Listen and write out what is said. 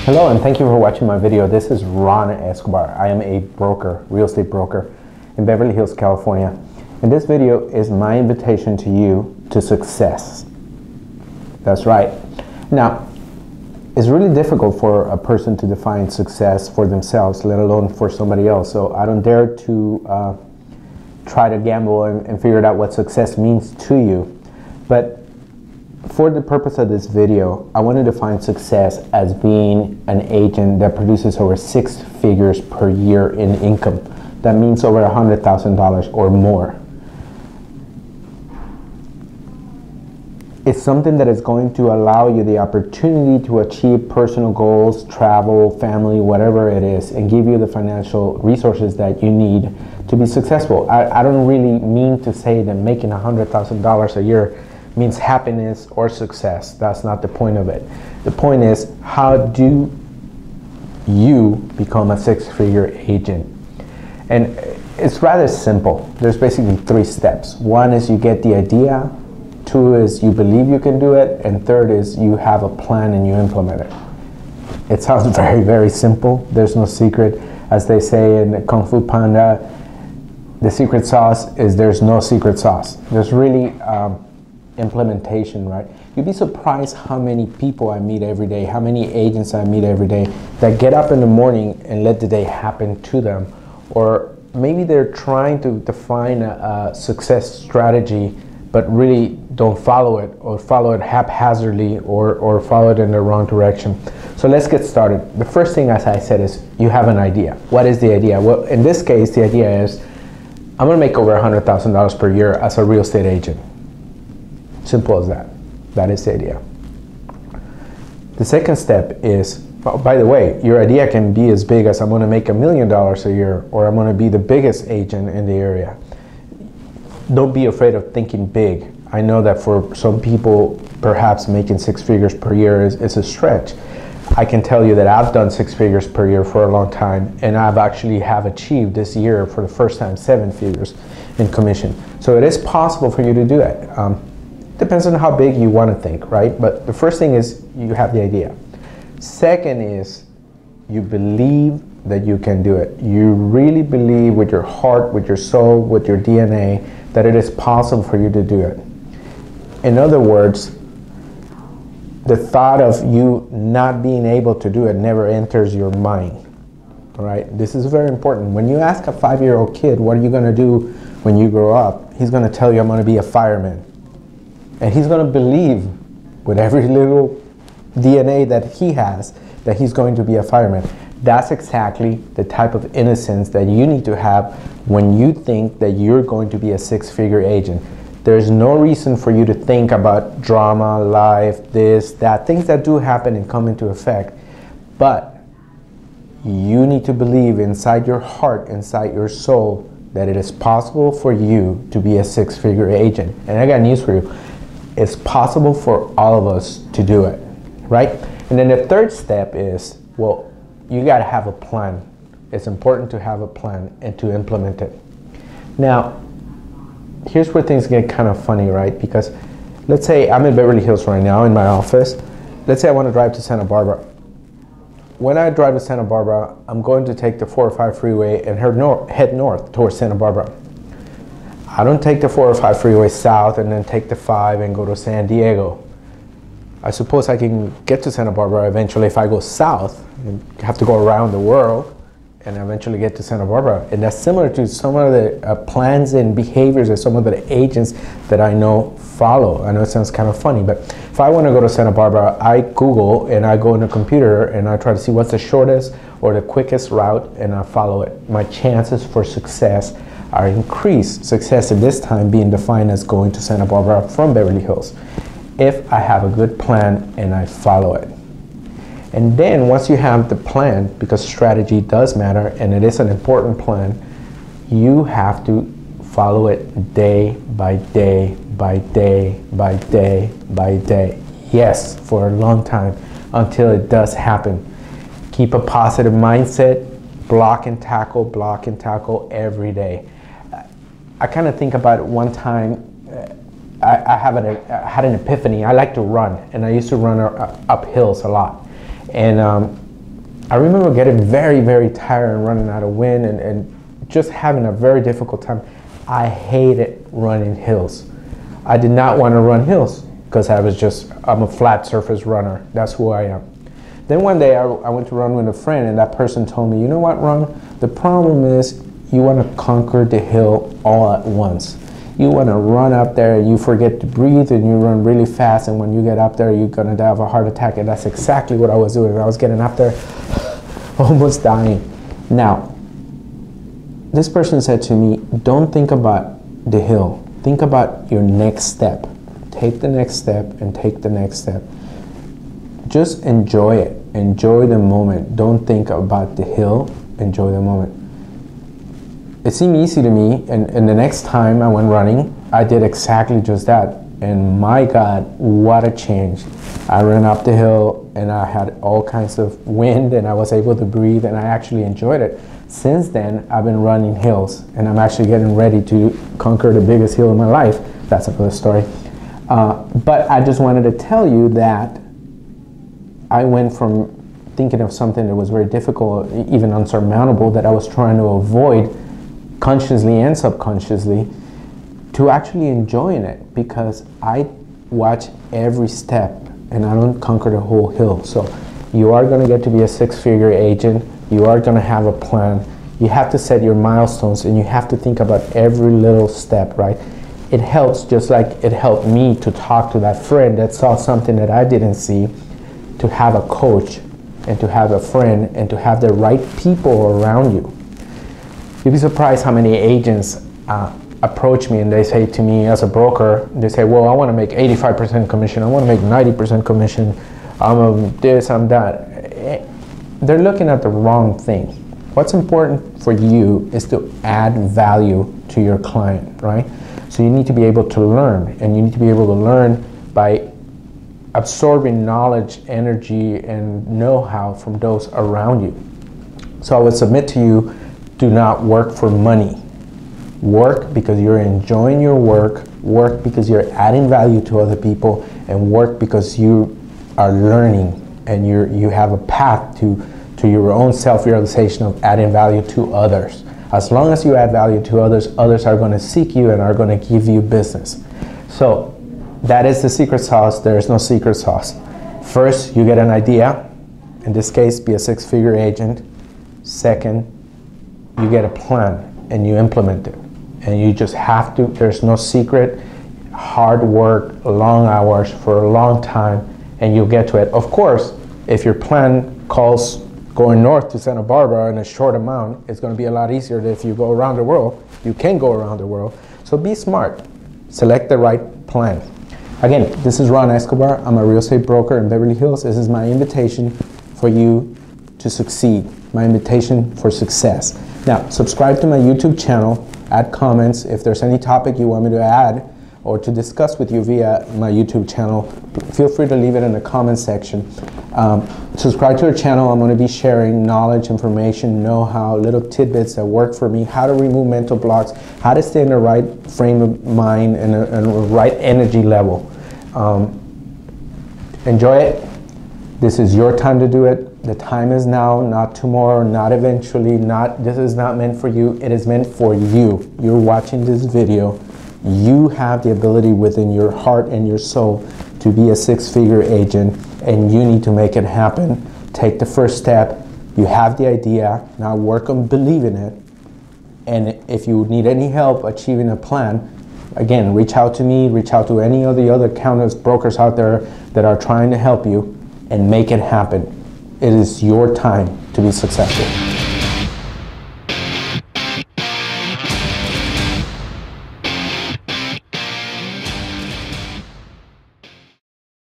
Hello and thank you for watching my video. This is Ron Escobar. I am a broker, real estate broker in Beverly Hills, California. And this video is my invitation to you to success. That's right. Now, it's really difficult for a person to define success for themselves, let alone for somebody else. So I don't dare to try to gamble and figure out what success means to you. But for the purpose of this video, I want to define success as being an agent that produces over 6 figures per year in income. That means over $100,000 or more. It's something that is going to allow you the opportunity to achieve personal goals, travel, family, whatever it is, and give you the financial resources that you need to be successful. I don't really mean to say that making $100,000 a year means happiness or success. That's not the point of it. The point is, how do you become a 6-figure agent? And it's rather simple. There's basically 3 steps. 1 is you get the idea, 2 is you believe you can do it, and 3rd is you have a plan and you implement it. It sounds very, very simple. There's no secret. As they say in Kung Fu Panda, the secret sauce is there's no secret sauce. There's really implementation, right? You'd be surprised how many people I meet every day, how many agents I meet every day that get up in the morning and let the day happen to them. Or maybe they're trying to define a success strategy but really don't follow it, or follow it haphazardly, or follow it in the wrong direction. So let's get started. The first thing, as I said, is you have an idea. What is the idea? Well, in this case, the idea is I'm gonna make over $100,000 per year as a real estate agent. Simple as that. That is the idea. The second step is, well, by the way, your idea can be as big as I'm going to make $1 million a year, or I'm going to be the biggest agent in the area. Don't be afraid of thinking big. I know that for some people, perhaps making 6 figures per year is a stretch. I can tell you that I've done 6 figures per year for a long time, and I've actually have achieved this year for the first time 7 figures in commission. So it is possible for you to do it. Depends on how big you want to think, right? But the first thing is you have the idea. Second is you believe that you can do it. You really believe with your heart, with your soul, with your DNA that it is possible for you to do it. In other words, the thought of you not being able to do it never enters your mind, all right? This is very important. When you ask a 5-year-old kid, what are you going to do when you grow up? He's going to tell you, I'm going to be a fireman. And he's going to believe with every little DNA that he has that he's going to be a fireman. That's exactly the type of innocence that you need to have when you think that you're going to be a 6-figure agent. There's no reason for you to think about drama, life, this, that, things that do happen and come into effect. But you need to believe inside your heart, inside your soul, that it is possible for you to be a 6-figure agent. And I got news for you. It's possible for all of us to do it, right? And then the 3rd step is, well, you got to have a plan. It's important to have a plan and to implement it. Now, here's where things get kind of funny, right? Because let's say I'm in Beverly Hills right now in my office. Let's say I want to drive to Santa Barbara. When I drive to Santa Barbara, I'm going to take the 405 freeway and head north towards Santa Barbara. I don't take the 405 freeway south and then take the 5 and go to San Diego. I suppose I can get to Santa Barbara eventually if I go south and have to go around the world and eventually get to Santa Barbara. And that's similar to some of the plans and behaviors that some of the agents that I know follow. I know it sounds kind of funny, but if I want to go to Santa Barbara, I Google and I go in the computer and I try to see what's the shortest or the quickest route and I follow it. My chances for success are increased. Success at this time being defined as going to Santa Barbara from Beverly Hills, if I have a good plan and I follow it. And then once you have the plan, because strategy does matter and it is an important plan, you have to follow it day by day by day by day by day. Yes, for a long time until it does happen. Keep a positive mindset, block and tackle every day. I kind of think about it one time. I had an epiphany. I like to run, and I used to run up hills a lot. And I remember getting very, very tired and running out of wind and just having a very difficult time. I hated running hills. I did not want to run hills because I'm a flat surface runner. That's who I am. Then one day I went to run with a friend, and that person told me, you know what, Ron? The problem is you want to conquer the hill all at once. You want to run up there, you forget to breathe, and you run really fast, and when you get up there, you're going to have a heart attack. And that's exactly what I was doing. I was getting up there almost dying. Now, this person said to me, don't think about the hill. Think about your next step. Take the next step and take the next step. Just enjoy it. Enjoy the moment. Don't think about the hill. Enjoy the moment. It seemed easy to me, and the next time I went running, I did exactly just that. And my God, what a change. I ran up the hill, and I had all kinds of wind, and I was able to breathe, and I actually enjoyed it. Since then, I've been running hills, and I'm actually getting ready to conquer the biggest hill in my life. That's another story. But I just wanted to tell you that I went from thinking of something that was very difficult, even unsurmountable, that I was trying to avoid consciously and subconsciously, to actually enjoying it, because I watch every step and I don't conquer the whole hill. So you are going to get to be a six-figure agent. You are going to have a plan. You have to set your milestones, and you have to think about every little step, right? It helps, just like it helped me to talk to that friend that saw something that I didn't see, to have a coach and to have a friend and to have the right people around you. You'd be surprised how many agents approach me and they say to me as a broker, they say, well, I want to make 85% commission, I want to make 90% commission, I'm this, I'm that. They're looking at the wrong thing. What's important for you is to add value to your client, right? So you need to be able to learn, and you need to be able to learn by absorbing knowledge, energy, and know-how from those around you. So I would submit to you, do not work for money. Work because you're enjoying your work because you're adding value to other people, and work because you are learning and you have a path to your own self-realization of adding value to others. As long as you add value to others, others are going to seek you and are going to give you business. So that is the secret sauce. There is no secret sauce. First, you get an idea. In this case, be a six-figure agent. Second, you get a plan and you implement it. And you just have to, there's no secret, hard work, long hours for a long time, and you'll get to it. Of course, if your plan calls going north to Santa Barbara in a short amount, it's going to be a lot easier than if you go around the world. You can go around the world. So be smart. Select the right plan. Again, this is Ron Escobar. I'm a real estate broker in Beverly Hills. This is my invitation for you to succeed, my invitation for success. Now, subscribe to my YouTube channel, add comments. If there's any topic you want me to add or to discuss with you via my YouTube channel, feel free to leave it in the comment section. Subscribe to our channel. I'm going to be sharing knowledge, information, know-how, little tidbits that work for me, how to remove mental blocks, how to stay in the right frame of mind and a right energy level. Enjoy it. This is your time to do it. The time is now, not tomorrow, not eventually, this is not meant for you. It is meant for you. You're watching this video. You have the ability within your heart and your soul to be a six-figure agent, and you need to make it happen. Take the first step. You have the idea. Now work on believing it. And if you need any help achieving a plan, again, reach out to me, reach out to any of the other countless brokers out there that are trying to help you and make it happen. It is your time to be successful.